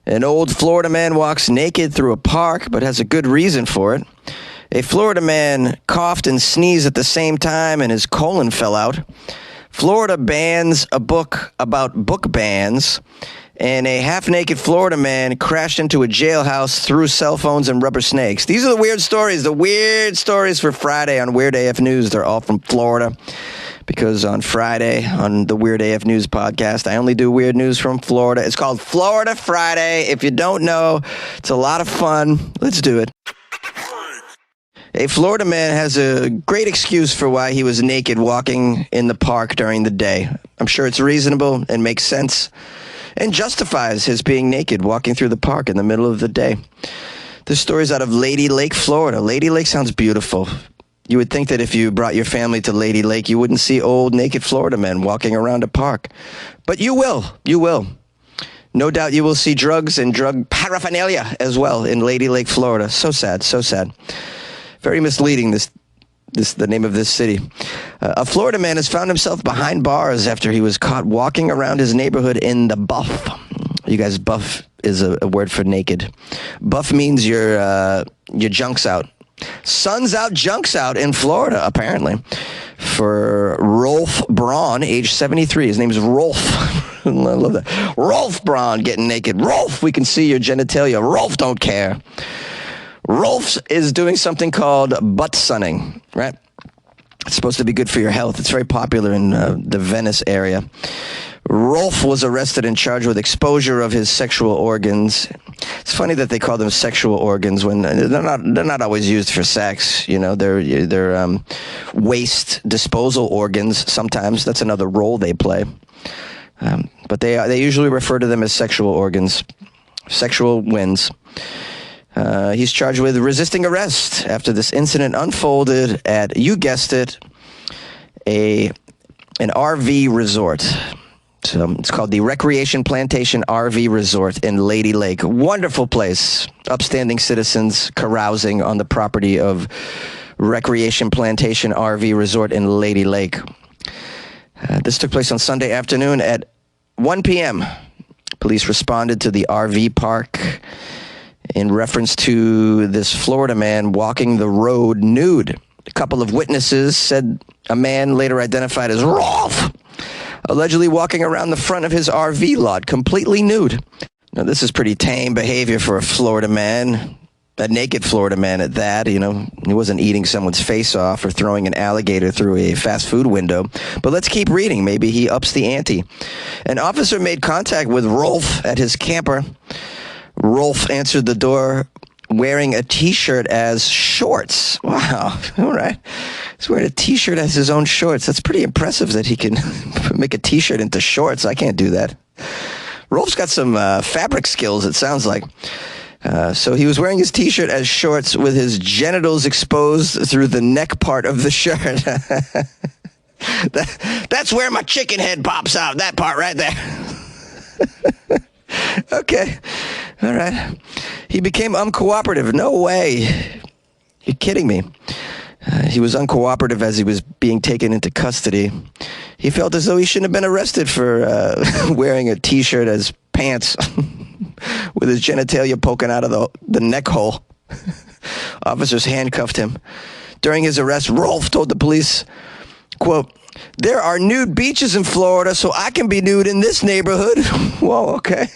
An old Florida man walks naked through a park, but has a good reason for it. A Florida man coughed and sneezed at the same time, and his colon fell out. Florida bans a book about book bans. And a half-naked Florida man crashed into a jailhouse through cell phones and rubber snakes. These are the weird stories for Friday on Weird AF News. They're all from Florida. Because on Friday, on the Weird AF News podcast, I only do weird news from Florida. It's called Florida Friday. If you don't know, it's a lot of fun. Let's do it. A Florida man has a great excuse for why he was naked walking in the park during the day. I'm sure it's reasonable and makes sense and justifies his being naked walking through the park in the middle of the day. This story is out of Lady Lake, Florida. Lady Lake sounds beautiful. You would think that if you brought your family to Lady Lake, you wouldn't see old naked Florida men walking around a park. But you will. You will. No doubt you will see drugs and drug paraphernalia as well in Lady Lake, Florida. So sad, so sad. Very misleading, the name of this city. A Florida man has found himself behind bars after he was caught walking around his neighborhood in the buff. You guys, buff is a word for naked. Buff means your junk's out. Sun's out, junk's out in Florida, apparently. For Rolf Braun, age 73. His name's Rolf. I love that. Rolf Braun getting naked. Rolf, we can see your genitalia. Rolf don't care. Rolf is doing something called butt sunning, right? It's supposed to be good for your health. It's very popular in the Venice area. Rolf was arrested and charged with exposure of his sexual organs. It's funny that they call them sexual organs when they're not always used for sex. You know, they're waste disposal organs. Sometimes that's another role they play. But they usually refer to them as sexual organs, sexual wins. He's charged with resisting arrest after this incident unfolded at, you guessed it, an RV resort. So it's called the Recreation Plantation RV Resort in Lady Lake. Wonderful place. Upstanding citizens carousing on the property of Recreation Plantation RV Resort in Lady Lake. This took place on Sunday afternoon at 1 p.m. Police responded to the RV park in reference to this Florida man walking the road nude. A couple of witnesses said a man later identified as Rolf allegedly walking around the front of his RV lot completely nude. Now, this is pretty tame behavior for a Florida man, a naked Florida man at that. You know, he wasn't eating someone's face off or throwing an alligator through a fast food window. But let's keep reading. Maybe he ups the ante. An officer made contact with Rolf at his camper. Rolf answered the door wearing a T-shirt as shorts. Wow. All right. He's wearing a T-shirt as his own shorts. That's pretty impressive that he can make a T-shirt into shorts. I can't do that. Rolf's got some fabric skills, it sounds like. So he was wearing his T-shirt as shorts with his genitals exposed through the neck part of the shirt. That's where my chicken head pops out, that part right there. Okay. All right. He became uncooperative. No way. You're kidding me. He was uncooperative as he was being taken into custody. He felt as though he shouldn't have been arrested for wearing a T-shirt as pants with his genitalia poking out of the neck hole. Officers handcuffed him. During his arrest, Rolf told the police, quote, "There are nude beaches in Florida, so I can be nude in this neighborhood." Whoa, okay.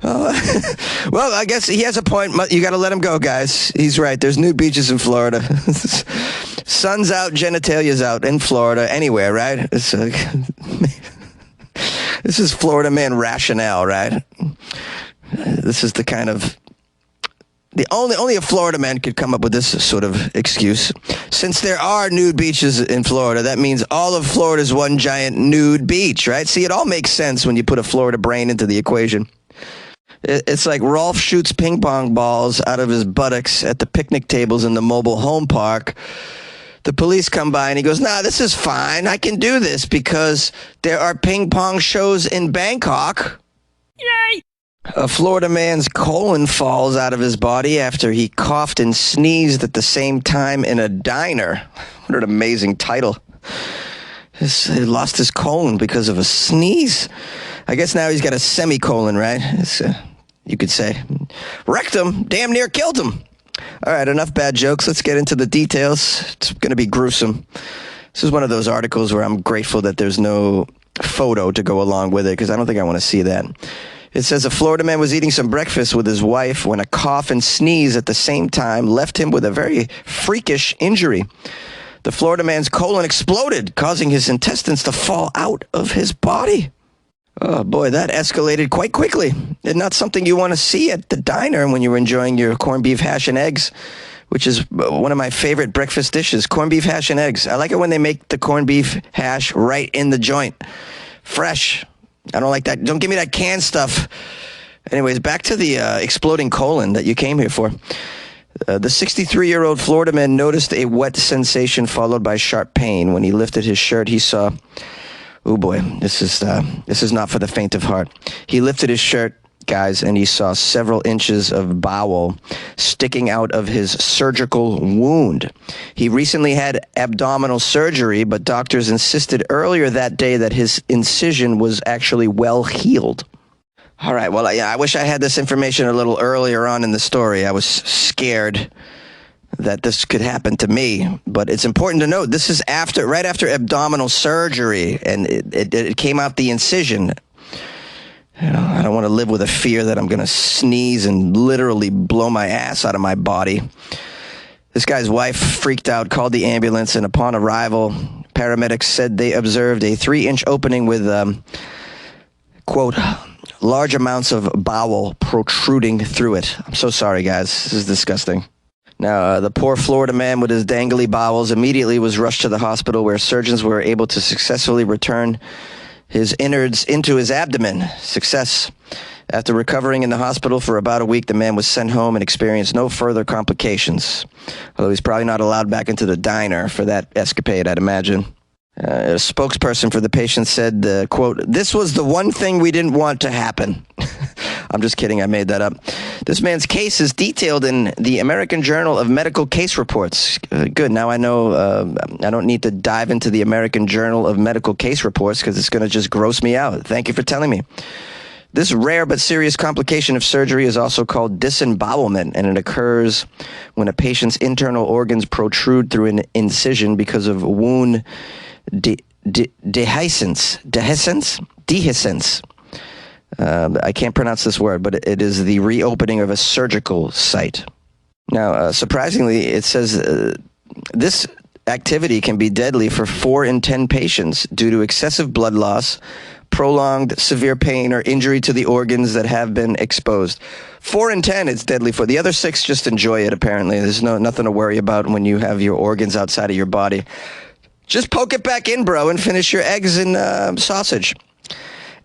Well, I guess he has a point. You got to let him go, guys. He's right. There's nude beaches in Florida. Sun's out, genitalia's out in Florida, anywhere, right? This is Florida man rationale, right? This is the kind of... Only a Florida man could come up with this sort of excuse. Since there are nude beaches in Florida, that means all of Florida is one giant nude beach, right? See, it all makes sense when you put a Florida brain into the equation. It's like Rolf shoots ping pong balls out of his buttocks at the picnic tables in the mobile home park. The police come by and he goes, "Nah, this is fine. I can do this because there are ping pong shows in Bangkok." Yay! A Florida man's colon falls out of his body after he coughed and sneezed at the same time in a diner. What an amazing title. He lost his colon because of a sneeze. I guess now he's got a semicolon, right? you could say. Wrecked him, damn near killed him. All right, enough bad jokes. Let's get into the details. It's going to be gruesome. This is one of those articles where I'm grateful that there's no photo to go along with it, because I don't think I want to see that. It says a Florida man was eating some breakfast with his wife when a cough and sneeze at the same time left him with a very freakish injury. The Florida man's colon exploded, causing his intestines to fall out of his body. Oh, boy, that escalated quite quickly. It's not something you want to see at the diner when you're enjoying your corned beef hash and eggs, which is one of my favorite breakfast dishes, corned beef hash and eggs. I like it when they make the corned beef hash right in the joint. Fresh. I don't like that. Don't give me that canned stuff. Anyways, back to the exploding colon that you came here for. The 63-year-old Florida man noticed a wet sensation followed by sharp pain. When he lifted his shirt, he saw... Oh, boy, this is not for the faint of heart. He lifted his shirt, guys, and he saw several inches of bowel sticking out of his surgical wound. He recently had abdominal surgery, but doctors insisted earlier that day that his incision was actually well healed. All right, well, I wish I had this information a little earlier on in the story. I was scared that this could happen to me, but it's important to note this is right after abdominal surgery, and it came out the incision. You know, I don't want to live with a fear that I'm going to sneeze and literally blow my ass out of my body. This guy's wife freaked out, called the ambulance, and upon arrival, paramedics said they observed a 3-inch opening with, quote, large amounts of bowel protruding through it. I'm so sorry, guys. This is disgusting. Now, the poor Florida man with his dangly bowels immediately was rushed to the hospital, where surgeons were able to successfully return his innards into his abdomen. Success. After recovering in the hospital for about a week, the man was sent home and experienced no further complications. Although he's probably not allowed back into the diner for that escapade, I'd imagine. A spokesperson for the patient said, quote, "This was the one thing we didn't want to happen." I'm just kidding. I made that up. This man's case is detailed in the American Journal of Medical Case Reports. Good. Now I know I don't need to dive into the American Journal of Medical Case Reports because it's going to just gross me out. Thank you for telling me. This rare but serious complication of surgery is also called disembowelment, and it occurs when a patient's internal organs protrude through an incision because of wound dehiscence. I can't pronounce this word, but it is the reopening of a surgical site. Now, surprisingly, it says this activity can be deadly for 4 in 10 patients due to excessive blood loss, prolonged severe pain, or injury to the organs that have been exposed. 4 in 10 it's deadly for. The other 6 just enjoy it, apparently. There's nothing to worry about when you have your organs outside of your body. Just poke it back in, bro, and finish your eggs and sausage.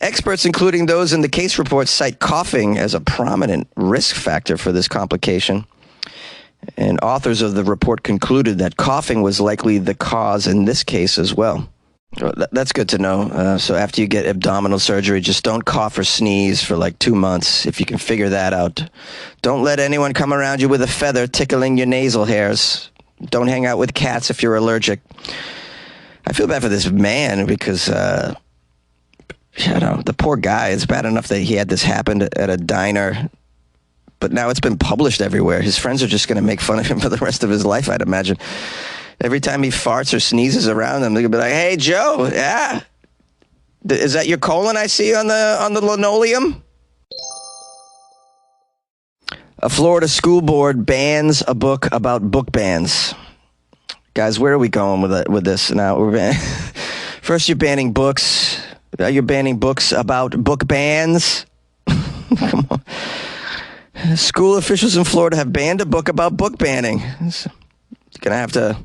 Experts, including those in the case report, cite coughing as a prominent risk factor for this complication. And authors of the report concluded that coughing was likely the cause in this case as well. That's good to know. So after you get abdominal surgery, just don't cough or sneeze for like 2 months, if you can figure that out. Don't let anyone come around you with a feather tickling your nasal hairs. Don't hang out with cats if you're allergic. I feel bad for this man because, the poor guy, it's bad enough that he had this happen at a diner, but now it's been published everywhere. His friends are just going to make fun of him for the rest of his life, I'd imagine. Every time he farts or sneezes around them, they're going to be like, "Hey, Joe, yeah, is that your colon I see on the linoleum?" A Florida school board bans a book about book bans. Guys, where are we going with this now? First, you're banning books. Now you're banning books about book bans. Come on. School officials in Florida have banned a book about book banning. It's going to have to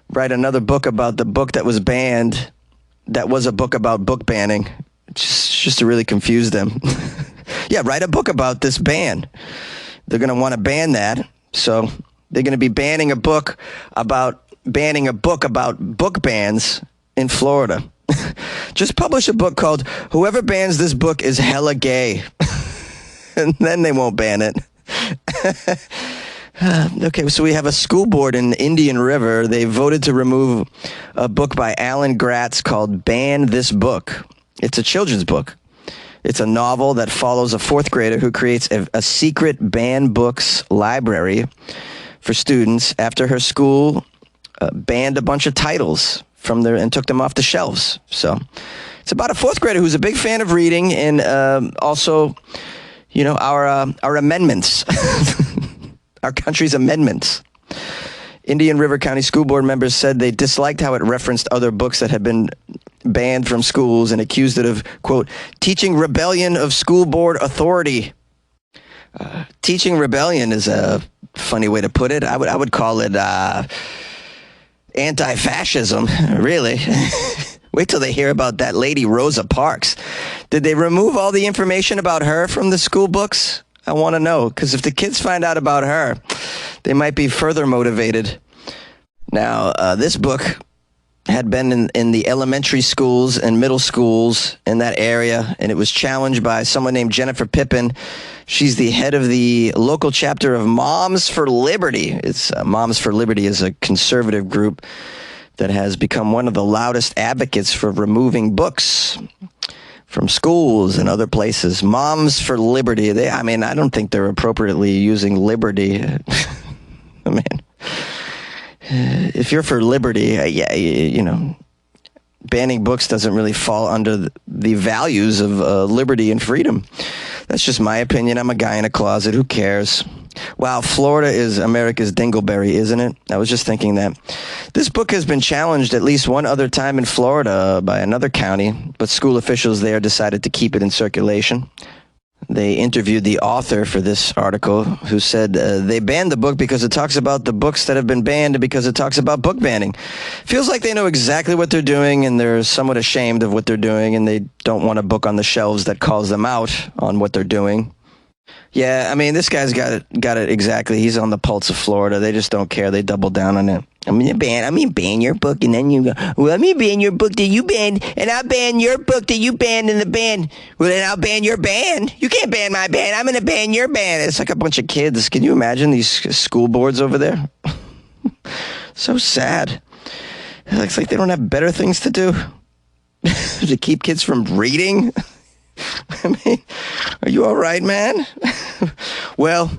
write another book about the book that was banned that was a book about book banning. Just to really confuse them. Yeah, write a book about this ban. They're going to want to ban that. So they're going to be banning a book about book bans in Florida. Just publish a book called "Whoever Bans This Book is Hella Gay." And then they won't ban it. Okay, so we have a school board in Indian River. They voted to remove a book by Alan Gratz called "Ban This Book." It's a children's book. It's a novel that follows a fourth grader who creates a secret banned books library for students after her school banned a bunch of titles from there and took them off the shelves. So it's about a fourth grader who's a big fan of reading and also, our amendments, our country's amendments. Indian River County School Board members said they disliked how it referenced other books that had been banned from schools and accused it of, quote, teaching rebellion of school board authority. Teaching rebellion is a funny way to put it. I would call it anti-fascism, really. Wait till they hear about that lady Rosa Parks. Did they remove all the information about her from the school books? I want to know, because if the kids find out about her, they might be further motivated. Now, this book had been in the elementary schools and middle schools in that area, and it was challenged by someone named Jennifer Pippin. She's the head of the local chapter of Moms for Liberty. It's Moms for Liberty is a conservative group that has become one of the loudest advocates for removing books from schools and other places. Moms for Liberty. I don't think they're appropriately using liberty. I mean, if you're for liberty, banning books doesn't really fall under the values of liberty and freedom. That's just my opinion. I'm a guy in a closet. Who cares? Wow, Florida is America's dingleberry, isn't it? I was just thinking that. This book has been challenged at least one other time in Florida by another county, but school officials there decided to keep it in circulation. They interviewed the author for this article, who said they banned the book because it talks about the books that have been banned and because it talks about book banning. Feels like they know exactly what they're doing, and they're somewhat ashamed of what they're doing, and they don't want a book on the shelves that calls them out on what they're doing. Yeah, I mean, this guy's got it exactly. He's on the pulse of Florida. They just don't care. They double down on it. I'm gonna ban your book, and then you go, well, let me ban your book that you banned, and I'll ban your book that you banned in the ban. Well, then I'll ban your ban. You can't ban my ban. I'm gonna ban your ban. It's like a bunch of kids. Can you imagine these school boards over there? So sad. It looks like they don't have better things to do to keep kids from reading. I mean, are you all right, man? Well,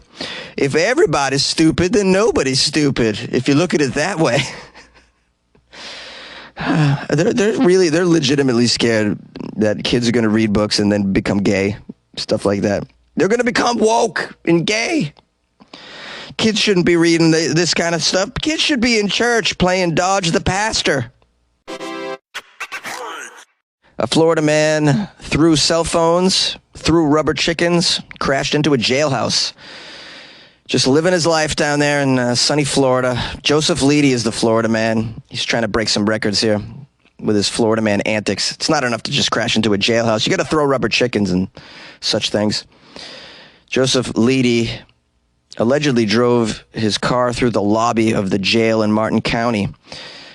if everybody's stupid, then nobody's stupid, if you look at it that way. They're legitimately scared that kids are going to read books and then become gay, stuff like that. They're going to become woke and gay. Kids shouldn't be reading this kind of stuff. Kids should be in church playing Dodge the Pastor. A Florida man threw cell phones, threw rubber chickens, crashed into a jailhouse. Just living his life down there in sunny Florida. Joseph Leedy is the Florida man. He's trying to break some records here with his Florida man antics. It's not enough to just crash into a jailhouse. You got to throw rubber chickens and such things. Joseph Leedy allegedly drove his car through the lobby of the jail in Martin County.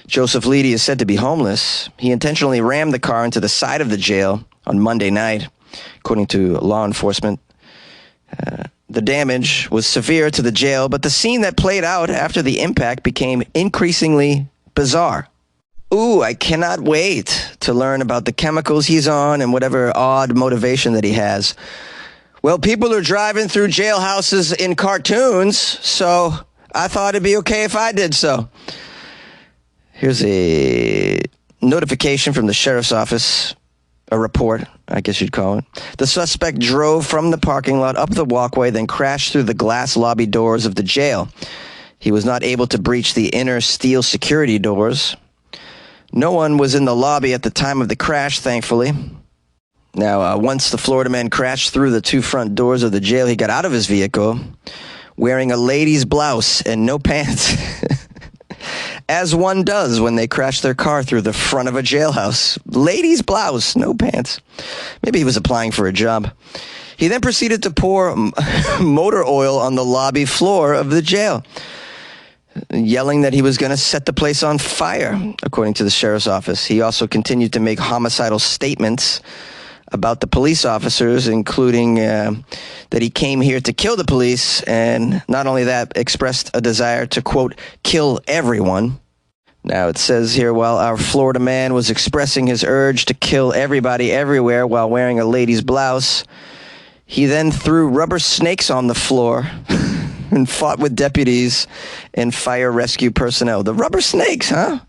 Joseph Leedy is said to be homeless. He intentionally rammed the car into the side of the jail on Monday night, according to law enforcement. The damage was severe to the jail, but the scene that played out after the impact became increasingly bizarre. Ooh, I cannot wait to learn about the chemicals he's on and whatever odd motivation that he has. Well, people are driving through jailhouses in cartoons, so I thought it'd be okay if I did so. Here's a notification from the sheriff's office, a report, I guess you'd call it. The suspect drove from the parking lot up the walkway, then crashed through the glass lobby doors of the jail. He was not able to breach the inner steel security doors. No one was in the lobby at the time of the crash, thankfully. Now, once the Florida man crashed through the two front doors of the jail, he got out of his vehicle wearing a lady's blouse and no pants. As one does when they crash their car through the front of a jailhouse. Lady's blouse, no pants. Maybe he was applying for a job. He then proceeded to pour motor oil on the lobby floor of the jail, yelling that he was going to set the place on fire, according to the sheriff's office. He also continued to make homicidal statements about the police officers, including that he came here to kill the police, and not only that, expressed a desire to, quote, kill everyone. Now, it says here, while our Florida man was expressing his urge to kill everybody everywhere while wearing a lady's blouse, he then threw rubber snakes on the floor and fought with deputies and fire rescue personnel. The rubber snakes, huh?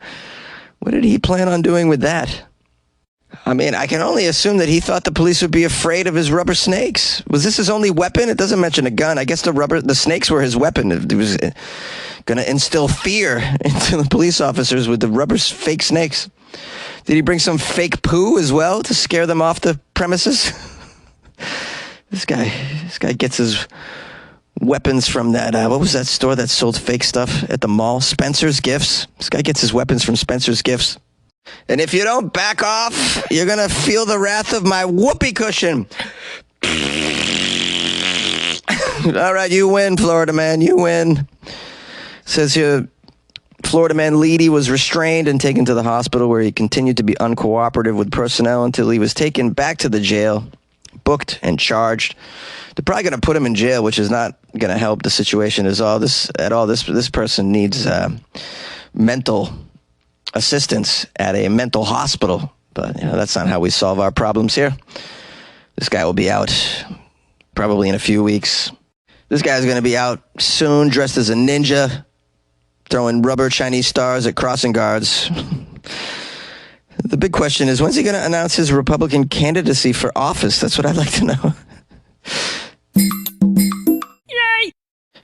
What did he plan on doing with that? I mean, I can only assume that he thought the police would be afraid of his rubber snakes. Was this his only weapon? It doesn't mention a gun. I guess the snakes were his weapon. It was going to instill fear into the police officers with the fake snakes. Did he bring some fake poo as well to scare them off the premises? This guy gets his weapons from that, what was that store that sold fake stuff at the mall? Spencer's Gifts. This guy gets his weapons from Spencer's Gifts. And if you don't back off, you're going to feel the wrath of my whoopee cushion. All right, you win, Florida man. You win. Says here, Florida man Leedy was restrained and taken to the hospital where he continued to be uncooperative with personnel until he was taken back to the jail, booked and charged. They're probably going to put him in jail, which is not going to help the situation at all. This person needs mental assistance at a mental hospital, but that's not how we solve our problems here. This guy will be out probably in a few weeks. This guy's going to be out soon, dressed as a ninja, throwing rubber Chinese stars at crossing guards. The big question is, when's he going to announce his Republican candidacy for office? That's what I'd like to know.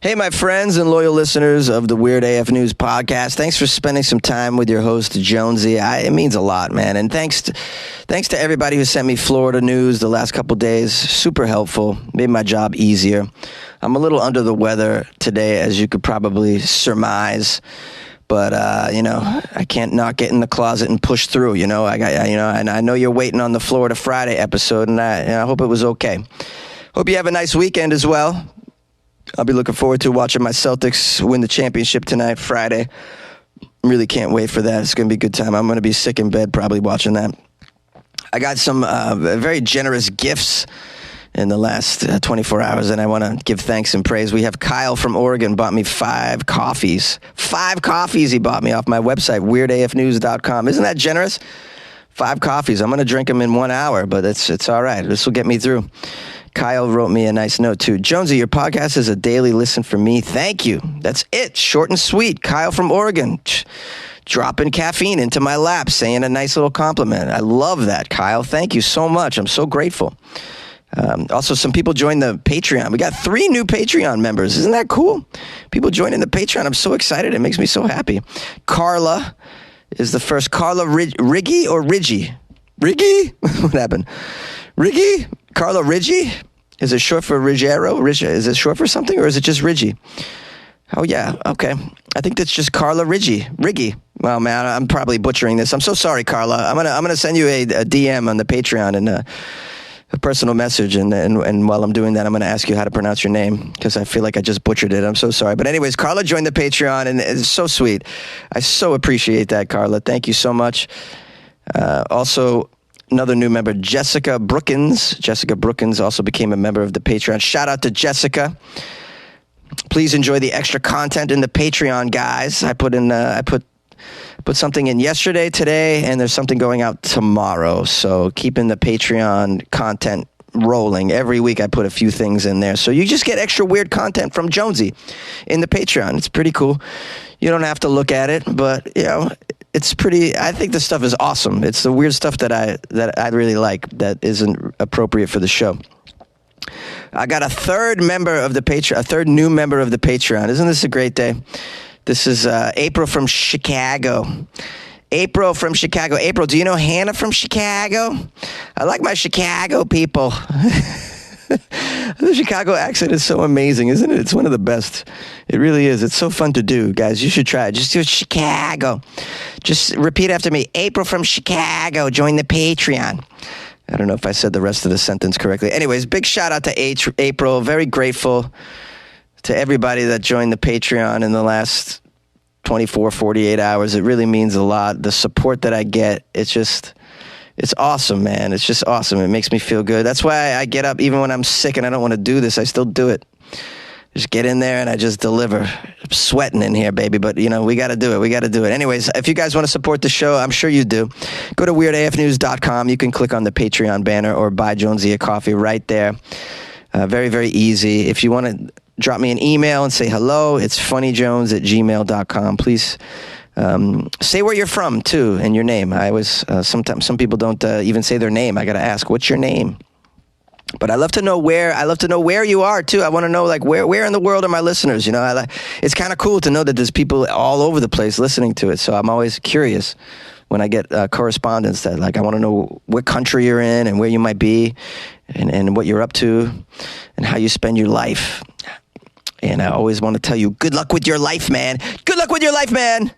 Hey, my friends and loyal listeners of the Weird AF News podcast. Thanks for spending some time with your host, Jonesy. It means a lot, man. And thanks to everybody who sent me Florida news the last couple days. Super helpful. Made my job easier. I'm a little under the weather today, as you could probably surmise. But, I can't not get in the closet and push through, and I know you're waiting on the Florida Friday episode, and I hope it was okay. Hope you have a nice weekend as well. I'll be looking forward to watching my Celtics win the championship tonight, Friday. Really can't wait for that. It's going to be a good time. I'm going to be sick in bed probably watching that. I got some very generous gifts in the last 24 hours, and I want to give thanks and praise. We have Kyle from Oregon bought me 5 coffees. 5 coffees he bought me off my website, weirdafnews.com. Isn't that generous? 5 coffees. I'm going to drink them in 1 hour, but it's all right. This will get me through. Kyle wrote me a nice note, too. Jonesy, your podcast is a daily listen for me. Thank you. That's it. Short and sweet. Kyle from Oregon. Dropping caffeine into my lap, saying a nice little compliment. I love that, Kyle. Thank you so much. I'm so grateful. Also, some people joined the Patreon. We got 3 new Patreon members. Isn't that cool? People joining the Patreon. I'm so excited. It makes me so happy. Carla is the first. Carla Riggy or Ridgy? Riggy? What happened? Riggy? Carla Ridgy? Is it short for Riggero? Is it short for something, or is it just Ridgy? Oh, yeah. Okay. I think that's just Carla Riggy. Well, man, I'm probably butchering this. I'm so sorry, Carla. I'm gonna send you a DM on the Patreon and a personal message, and while I'm doing that, I'm going to ask you how to pronounce your name, because I feel like I just butchered it. I'm so sorry. But anyways, Carla joined the Patreon, and it's so sweet. I so appreciate that, Carla. Thank you so much. Also, another new member, Jessica Brookins. Jessica Brookins also became a member of the Patreon. Shout out to Jessica. Please enjoy the extra content in the Patreon, guys. I put something in yesterday, today, and there's something going out tomorrow. So keeping the Patreon content rolling. Every week I put a few things in there. So you just get extra weird content from Jonesy in the Patreon. It's pretty cool. You don't have to look at it, but it's pretty. I think this stuff is awesome. It's the weird stuff that I really like that isn't appropriate for the show. I got a third member of the Patreon, a third new member of the Patreon. Isn't this a great day? This is April from Chicago. April from Chicago. April, do you know Hannah from Chicago? I like my Chicago people. The Chicago accent is so amazing, isn't it? It's one of the best. It really is. It's so fun to do, guys. You should try it. Just do Chicago. Just repeat after me. April from Chicago. Join the Patreon. I don't know if I said the rest of the sentence correctly. Anyways, big shout out to April. Very grateful to everybody that joined the Patreon in the last 24, 48 hours. It really means a lot. The support that I get, it's awesome, man. It's just awesome. It makes me feel good. That's why I get up even when I'm sick and I don't want to do this. I still do it. Just get in there and I just deliver. I'm sweating in here, baby, but we got to do it. We got to do it. Anyways, if you guys want to support the show, I'm sure you do. Go to weirdafnews.com. You can click on the Patreon banner or buy Jonesy a coffee right there. Very, very easy. If you want to drop me an email and say hello, it's funnyjones@gmail.com. Please say where you're from too and your name. I always sometimes some people don't even say their name. I got to ask, what's your name? But I love to know where you are too. I want to know like where in the world are my listeners? It's kind of cool to know that there's people all over the place listening to it. So I'm always curious when I get correspondence that like I want to know what country you're in and where you might be and what you're up to and how you spend your life. And I always want to tell you, good luck with your life, man. Good luck with your life, man.